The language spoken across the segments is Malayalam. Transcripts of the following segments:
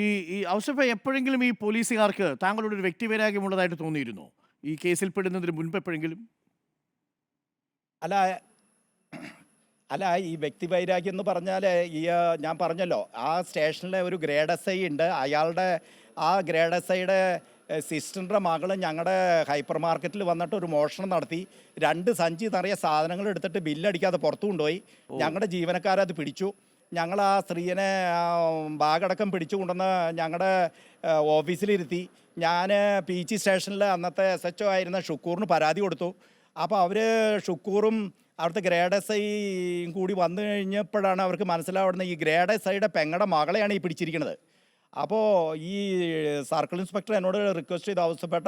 ഈ ഈ ഔസഫ് എപ്പോഴെങ്കിലും ഈ പോലീസുകാർക്ക് താങ്കളോട് ഒരു വ്യക്തിവൈരാഗ്യമുള്ളതായിട്ട് തോന്നിയിരുന്നോ? ഈ കേസിൽ പെടുന്നതിന് മുൻപ് എപ്പോഴെങ്കിലും? അല്ല അല്ല ഈ വ്യക്തിവൈരാഗ്യം എന്ന് പറഞ്ഞാൽ ഞാൻ പറഞ്ഞല്ലോ, ആ സ്റ്റേഷനിലെ ഒരു ഗ്രേഡ് എസ് ഐ ഉണ്ട്. ആ ഗ്രേഡ് എസ് ഐയുടെ സിസ്റ്ററിൻ്റെ മകൾ ഞങ്ങളുടെ ഹൈപ്പർ മാർക്കറ്റിൽ വന്നിട്ട് ഒരു മോഷണം നടത്തി. 2 സഞ്ചി നിറയെ സാധനങ്ങൾ എടുത്തിട്ട് ബില്ലടിക്കാതെ പുറത്തു കൊണ്ടുപോയി. ഞങ്ങളുടെ ജീവനക്കാരത് പിടിച്ചു. ഞങ്ങൾ ആ സ്ത്രീയെ ബാഗടക്കം പിടിച്ചു കൊണ്ടുവന്ന് ഞങ്ങളുടെ ഓഫീസിലിരുത്തി. ഞാൻ പി ജി സ്റ്റേഷനിൽ അന്നത്തെ എസ് എച്ച് ഒ ആയിരുന്ന ഷുക്കൂറിന് പരാതി കൊടുത്തു. അപ്പോൾ അവർ ഷുക്കൂറും അവിടുത്തെ ഗ്രേഡ് എസ് ഐയും കൂടി വന്നു കഴിഞ്ഞപ്പോഴാണ് അവർക്ക് മനസ്സിലാവുന്നത് ഈ ഗ്രേഡ് എസ് ഐയുടെ പെങ്ങളുടെ മകളെയാണ് ഈ പിടിച്ചിരിക്കുന്നത്. അപ്പോൾ ഈ സർക്കിൾ ഇൻസ്പെക്ടർ എന്നോട് റിക്വസ്റ്റ് ചെയ്ത് ആവശ്യപ്പെട്ട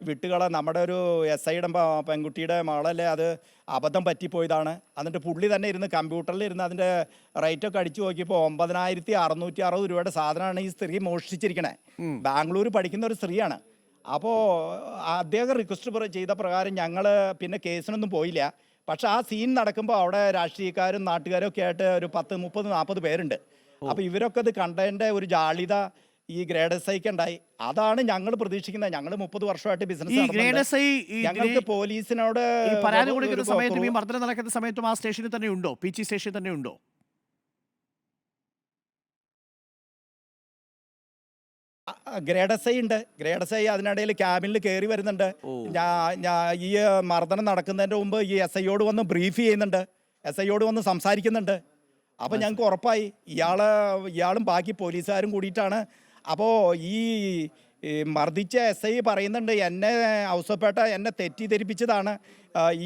വിട്ടുകളെ, നമ്മുടെ ഒരു എസ് ഐയുടെ പെൺകുട്ടിയുടെ മകളല്ലേ, അത് അബദ്ധം പറ്റിപ്പോയതാണ്. എന്നിട്ട് പുള്ളി തന്നെ ഇരുന്ന് കമ്പ്യൂട്ടറിൽ ഇരുന്ന് അതിൻ്റെ റേറ്റൊക്കെ അടിച്ചു നോക്കിയപ്പോൾ 9660 രൂപയുടെ സാധനമാണ് ഈ സ്ത്രീ മോഷ്ടിച്ചിരിക്കണേ. ബാംഗ്ലൂർ പഠിക്കുന്ന ഒരു സ്ത്രീയാണ്. അപ്പോൾ അദ്ദേഹം റിക്വസ്റ്റ് ചെയ്ത പ്രകാരം ഞങ്ങൾ പിന്നെ കേസിനൊന്നും പോയില്ല. പക്ഷെ ആ സീൻ നടക്കുമ്പോൾ അവിടെ രാഷ്ട്രീയക്കാരും നാട്ടുകാരും ഒക്കെ ആയിട്ട് ഒരു 10, 30, 40 പേരുണ്ട്. അപ്പോൾ ഇവരൊക്കെ ഇത് കണ്ടതിൻ്റെ ഒരു ജാള്യത ഈ ഗ്രേഡ് എസ് ഐക്ക് ഉണ്ടായി. അതാണ് ഞങ്ങൾ പ്രതീക്ഷിക്കുന്നത്. ഞങ്ങൾ 30 വർഷമായിട്ട് ബിസിനസ് ഞങ്ങൾക്ക് പോലീസിനോട് പരാതി കൊടുക്കുന്ന സമയത്തും ഈ മർദ്ദനം നടക്കുന്ന സമയത്തും ആ സ്റ്റേഷനിൽ തന്നെ ഉണ്ടോ? പി ജി സ്റ്റേഷനിൽ തന്നെ ഉണ്ടോ? ഗ്രേഡ് എസ് ഐ ഉണ്ട്. ഗ്രേഡ് എസ് ഐ അതിനിടയിൽ ക്യാബിനിൽ കയറി വരുന്നുണ്ട്. ഈ മർദ്ദനം നടക്കുന്നതിൻ്റെ മുമ്പ് ഈ എസ് ഐയോട് വന്ന് ബ്രീഫ് ചെയ്യുന്നുണ്ട്, എസ് ഐയോട് വന്ന് സംസാരിക്കുന്നുണ്ട്. അപ്പോൾ ഞങ്ങൾക്ക് ഉറപ്പായി ഇയാളും ബാക്കി പോലീസുകാരും കൂടിയിട്ടാണ്. അപ്പോൾ ഈ മർദ്ദിച്ച എസ് ഐ പറയുന്നുണ്ട്, ഔസപ്പേട്ട എന്നെ തെറ്റിദ്ധരിപ്പിച്ചതാണ്.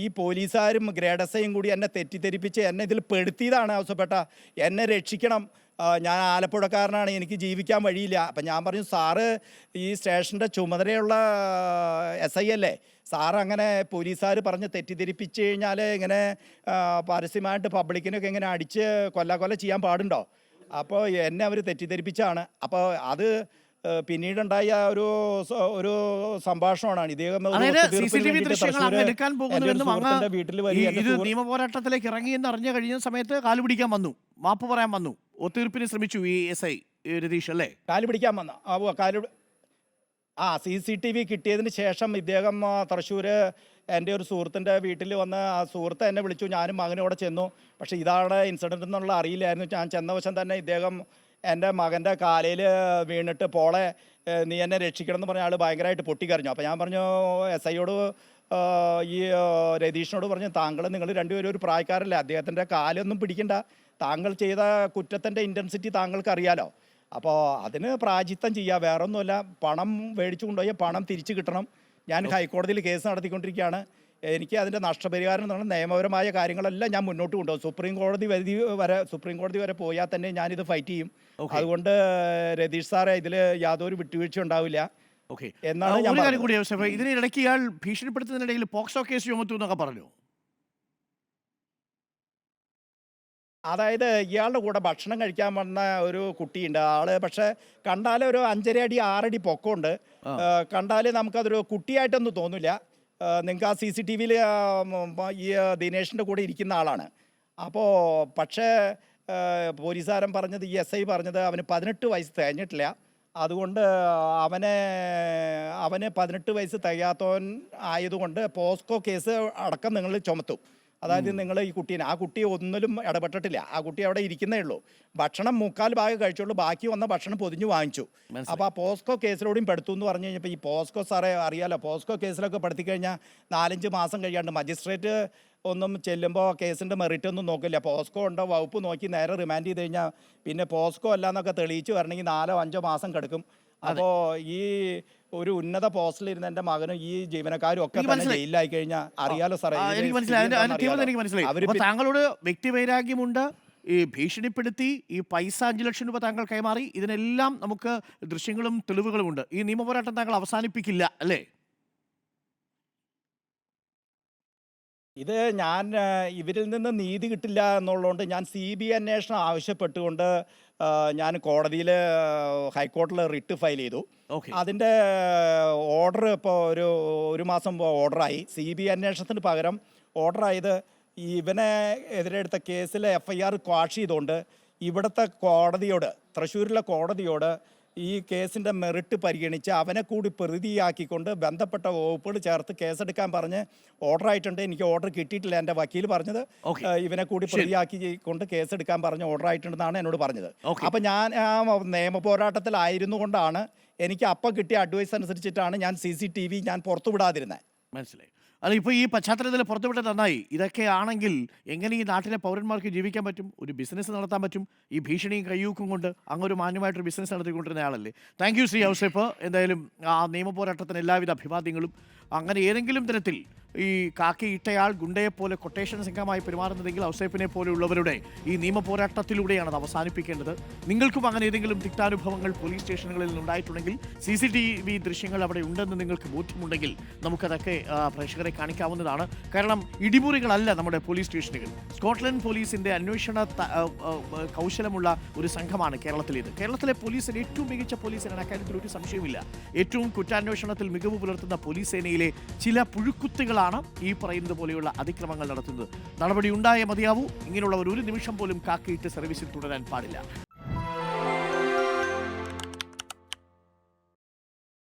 ഈ പോലീസുകാരും ഗ്രേഡ് എസ് ഐയും കൂടി എന്നെ തെറ്റിദ്ധരിപ്പിച്ച് എന്നെ ഇതിൽ പെടുത്തിയതാണ് ഔസപ്പേട്ട, എന്നെ രക്ഷിക്കണം, ഞാൻ ആലപ്പുഴക്കാരനാണ്, എനിക്ക് ജീവിക്കാൻ വഴിയില്ല. അപ്പം ഞാൻ പറഞ്ഞു, സാറ് ഈ സ്റ്റേഷൻ്റെ ചുമതലയുള്ള എസ് ഐ അല്ലേ, സാറ് അങ്ങനെ പോലീസുകാർ പറഞ്ഞ് തെറ്റിദ്ധരിപ്പിച്ച് കഴിഞ്ഞാൽ ഇങ്ങനെ പരസ്യമായിട്ട് പബ്ലിക്കിനൊക്കെ ഇങ്ങനെ അടിച്ച് കൊല്ല ചെയ്യാൻ പാടുണ്ടോ? അപ്പോൾ എന്നെ അവർ തെറ്റിദ്ധരിപ്പിച്ചാണ്. അപ്പോൾ അത് പിന്നീടുണ്ടായ ഒരു സംഭാഷണമാണ്. ഇദ്ദേഹം വീട്ടിൽ നിയമപോരാട്ടത്തിലേക്ക് ഇറങ്ങി എന്ന് അറിഞ്ഞ കഴിഞ്ഞ സമയത്ത് കാലുപിടിക്കാൻ വന്നു, മാപ്പ് പറയാൻ വന്നു, ഒത്തീർപ്പിന് ശ്രമിച്ചു ഈ എസ് ഐ രതീഷ് അല്ലേ? കാലുപിടിക്കാൻ വന്ന CCTV കിട്ടിയതിന് ശേഷം ഇദ്ദേഹം തൃശ്ശൂർ എൻ്റെ ഒരു സുഹൃത്തിൻ്റെ വീട്ടിൽ വന്ന് ആ സുഹൃത്ത് എന്നെ വിളിച്ചു. ഞാനും മകനോടെ ചെന്നു. പക്ഷേ ഇതാണ് ഇൻസിഡൻ്റ് എന്നുള്ള അറിയില്ലായിരുന്നു. ഞാൻ ചെന്ന വശം തന്നെ ഇദ്ദേഹം എൻ്റെ മകൻ്റെ കാലയിൽ വീണിട്ട്, പോളെ നീ എന്നെ രക്ഷിക്കണം എന്ന് പറഞ്ഞ ആൾ ഭയങ്കരമായിട്ട് പൊട്ടിക്കരഞ്ഞു. അപ്പോൾ ഞാൻ പറഞ്ഞു എസ് ഐയോട്, ഈ രതീഷിനോട് പറഞ്ഞു, നിങ്ങൾ രണ്ടുപേരും ഒരു പ്രായക്കാരല്ലേ, അദ്ദേഹത്തിൻ്റെ കാലൊന്നും പിടിക്കണ്ട, താങ്കൾ ചെയ്ത കുറ്റത്തിൻ്റെ ഇൻറ്റൻസിറ്റി താങ്കൾക്ക് അറിയാലോ, അപ്പോൾ അതിന് പ്രായച്ചിത്തം ചെയ്യുക, വേറൊന്നുമല്ല, പണം മേടിച്ചു കൊണ്ടുപോയി പണം തിരിച്ചു കിട്ടണം. ഞാൻ ഹൈക്കോടതിയിൽ കേസ് നടത്തിക്കൊണ്ടിരിക്കുകയാണ്. എനിക്ക് അതിൻ്റെ നഷ്ടപരിഹാരം എന്ന് പറഞ്ഞാൽ നിയമപരമായ കാര്യങ്ങളെല്ലാം ഞാൻ മുന്നോട്ട് കൊണ്ടുപോകും. സുപ്രീം കോടതി വരെ പോയാൽ തന്നെ ഞാനിത് ഫൈറ്റ് ചെയ്യും. അതുകൊണ്ട് രതീഷ് സാറെ, ഇതിൽ യാതൊരു വിട്ടുവീഴ്ച ഉണ്ടാവില്ല എന്നാണ് ഞാൻ പറയുന്നത്. ഇതിനിടയ്ക്ക് ഇയാൾ ഭീഷണിപ്പെടുത്തുന്നതിനിടയിൽ പോക്സോ കേസ് ചുമത്തും എന്നൊക്കെ പറഞ്ഞു. അതായത് ഇയാളുടെ കൂടെ ഭക്ഷണം കഴിക്കാൻ വന്ന ഒരു കുട്ടിയുണ്ട്. ആള് പക്ഷെ കണ്ടാൽ ഒരു 5.5 അടി 6 അടി പൊക്കമുണ്ട്. കണ്ടാൽ നമുക്കതൊരു കുട്ടിയായിട്ടൊന്നും തോന്നില്ല. നിങ്ങൾക്ക് ആ CCTVയിൽ ഈ ദിനേഷിൻ്റെ കൂടെ ഇരിക്കുന്ന ആളാണ്. അപ്പോൾ പക്ഷേ പോലീസുകാരൻ പറഞ്ഞത്, ഈ എസ് ഐ പറഞ്ഞത്, അവന് 18 വയസ്സ് തികഞ്ഞിട്ടില്ല. അതുകൊണ്ട് അവന് 18 വയസ്സ് തികയാത്തവൻ ആയതുകൊണ്ട് പോസ്കോ കേസ് അടക്കം നിങ്ങൾ ചുമത്തും. അതായത് നിങ്ങൾ ഈ ആ കുട്ടി ഒന്നിലും ഇടപെട്ടിട്ടില്ല. ആ കുട്ടി അവിടെ ഇരിക്കുന്നേ ഉള്ളൂ. ഭക്ഷണം 3/4 ഭാഗം കഴിച്ചുള്ളൂ, ബാക്കി വന്ന ഭക്ഷണം പൊതിഞ്ഞു വാങ്ങിച്ചു. അപ്പോൾ ആ പോസ്കോ കേസിലൂടെയും പെടുത്തു എന്ന് പറഞ്ഞു കഴിഞ്ഞപ്പോൾ, ഈ പോസ്കോ സാറേ അറിയാലോ, പോസ്കോ കേസിലൊക്കെ പെടുത്തി കഴിഞ്ഞാൽ 4-5 മാസം കഴിയാണ്ട് മജിസ്ട്രേറ്റ് ഒന്നും ചെല്ലുമ്പോൾ കേസിൻ്റെ മെറിറ്റ് ഒന്നും നോക്കില്ല. പോസ്കോ ഉണ്ടോ വകുപ്പ് നോക്കി നേരെ റിമാൻഡ് ചെയ്ത് കഴിഞ്ഞാൽ പിന്നെ പോസ്കോ അല്ലാന്നൊക്കെ തെളിയിച്ച് വരണമെങ്കിൽ 4-5 മാസം കിടക്കും. അപ്പോൾ ഈ ഒരു ഉന്നത പോസ്റ്റിലിരുന്ന എൻ്റെ മകനും ഈ ജീവനക്കാരും ഒക്കെ തന്നെ ജയിലിലായി കഴിഞ്ഞാൽ അറിയാലോ സാറേ. എനിക്ക് മനസ്സിലായി. താങ്കളോട് വ്യക്തിവൈരാഗ്യമുണ്ട്, ഈ ഭീഷണിപ്പെടുത്തി, ഈ പൈസ 5 ലക്ഷം രൂപ താങ്കൾ കൈമാറി, ഇതിനെല്ലാം നമുക്ക് ദൃശ്യങ്ങളും തെളിവുകളുമുണ്ട്. ഈ നിയമപോരാട്ടം താങ്കൾ അവസാനിപ്പിക്കില്ല അല്ലേ? ഇത് ഞാൻ ഇവരിൽ നിന്ന് നീതി കിട്ടില്ല എന്നുള്ളതുകൊണ്ട് ഞാൻ CBI അന്വേഷണം ആവശ്യപ്പെട്ടുകൊണ്ട് ഞാൻ ഹൈക്കോടതിയിൽ റിട്ട് ഫയൽ ചെയ്തു. അതിൻ്റെ ഓർഡർ ഇപ്പോൾ ഒരു മാസം ഓർഡറായി. CBI അന്വേഷണത്തിന് പകരം ഓർഡറായത് ഇവനെ എതിരെ എടുത്ത കേസിലെ FIR ക്വാഷ് ചെയ്തുകൊണ്ട് ഇവിടുത്തെ കോടതിയോട്, തൃശ്ശൂരിലെ കോടതിയോട് ഈ കേസിൻ്റെ മെറിറ്റ് പരിഗണിച്ച് അവനെ കൂടി പ്രതിയാക്കിക്കൊണ്ട് ബന്ധപ്പെട്ട വകുപ്പുകൾ ചേർത്ത് കേസെടുക്കാൻ പറഞ്ഞ് ഓർഡർ ആയിട്ടുണ്ട്. എനിക്ക് ഓർഡർ കിട്ടിയിട്ടില്ല. എൻ്റെ വക്കീൽ പറഞ്ഞത് ഇവനെ കൂടി പ്രതിയാക്കിക്കൊണ്ട് കേസെടുക്കാൻ പറഞ്ഞ് ഓർഡർ ആയിട്ടുണ്ടെന്നാണ് എന്നോട് പറഞ്ഞത്. അപ്പം ഞാൻ ആ നിയമ പോരാട്ടത്തിലായിരുന്നു കൊണ്ടാണ് എനിക്ക് അപ്പം കിട്ടിയ അഡ്വൈസ് അനുസരിച്ചിട്ടാണ് ഞാൻ CCTV ഞാൻ പുറത്തു വിടാതിരുന്നത്. മനസ്സിലായി. അല്ല, ഇപ്പോൾ ഈ പശ്ചാത്തലത്തിൽ പുറത്തുവിട്ടത് നന്നായി. ഇതൊക്കെ ആണെങ്കിൽ എങ്ങനെ ഈ നാട്ടിലെ പൗരന്മാർക്ക് ജീവിക്കാൻ പറ്റും, ഒരു ബിസിനസ് നടത്താൻ പറ്റും? ഈ ഭീഷണിയും കയ്യൂക്കും കൊണ്ട് അങ്ങൊരു മാന്യമായിട്ടൊരു ബിസിനസ് നടത്തിക്കൊണ്ടിരുന്ന ആളല്ലേ. Thank you Shri Ouseph. എന്തായാലും ആ നിയമ പോരാട്ടത്തിന് എല്ലാവിധ അഭിവാദ്യങ്ങളും. അങ്ങനെ ഏതെങ്കിലും തരത്തിൽ ഈ കാക്കിയിട്ടയാൾ ഗുണ്ടയെപ്പോലെ കൊട്ടേഷൻ സംഘമായി പെരുമാറുന്നതെങ്കിൽ ഔസേപ്പിനെ പോലെയുള്ളവരുടെ ഈ നിയമ പോരാട്ടത്തിലൂടെയാണ് അത് അവസാനിപ്പിക്കേണ്ടത്. നിങ്ങൾക്കും അങ്ങനെ ഏതെങ്കിലും തിക്താനുഭവങ്ങൾ പോലീസ് സ്റ്റേഷനുകളിൽ നിന്നുണ്ടായിട്ടുണ്ടെങ്കിൽ CCTV ദൃശ്യങ്ങൾ അവിടെ ഉണ്ടെന്ന് നിങ്ങൾക്ക് ബോധ്യമുണ്ടെങ്കിൽ നമുക്കതൊക്കെ പ്രേക്ഷകരെ കാണിക്കാവുന്നതാണ്. കാരണം ഇടിമുറികളല്ല നമ്മുടെ പോലീസ് സ്റ്റേഷനുകൾ. സ്കോട്ട്ലൻഡ് പോലീസിൻ്റെ അന്വേഷണ കൗശലമുള്ള ഒരു സംഘമാണ് കേരളത്തിലേത്. കേരളത്തിലെ പോലീസിന് ഏറ്റവും മികച്ച പോലീസ് സേനയാണ്, അക്കാര്യത്തിൽ ഒരു സംശയവുമില്ല. ഏറ്റവും കുറ്റാന്വേഷണത്തിൽ മികവ് പുലർത്തുന്ന പോലീസ് സേനയിലെ ചില പുഴുക്കുത്തുകളാണ് ഈ പറയുന്നത് പോലെയുള്ള അതിക്രമങ്ങൾ നടത്തുന്നത്. നടപടി ഉണ്ടായേ മതിയാവൂ. ഇങ്ങനെയുള്ളവർ ഒരു നിമിഷം പോലും കാക്കിയിട്ട് സർവീസിൽ തുടരാൻ പാടില്ല.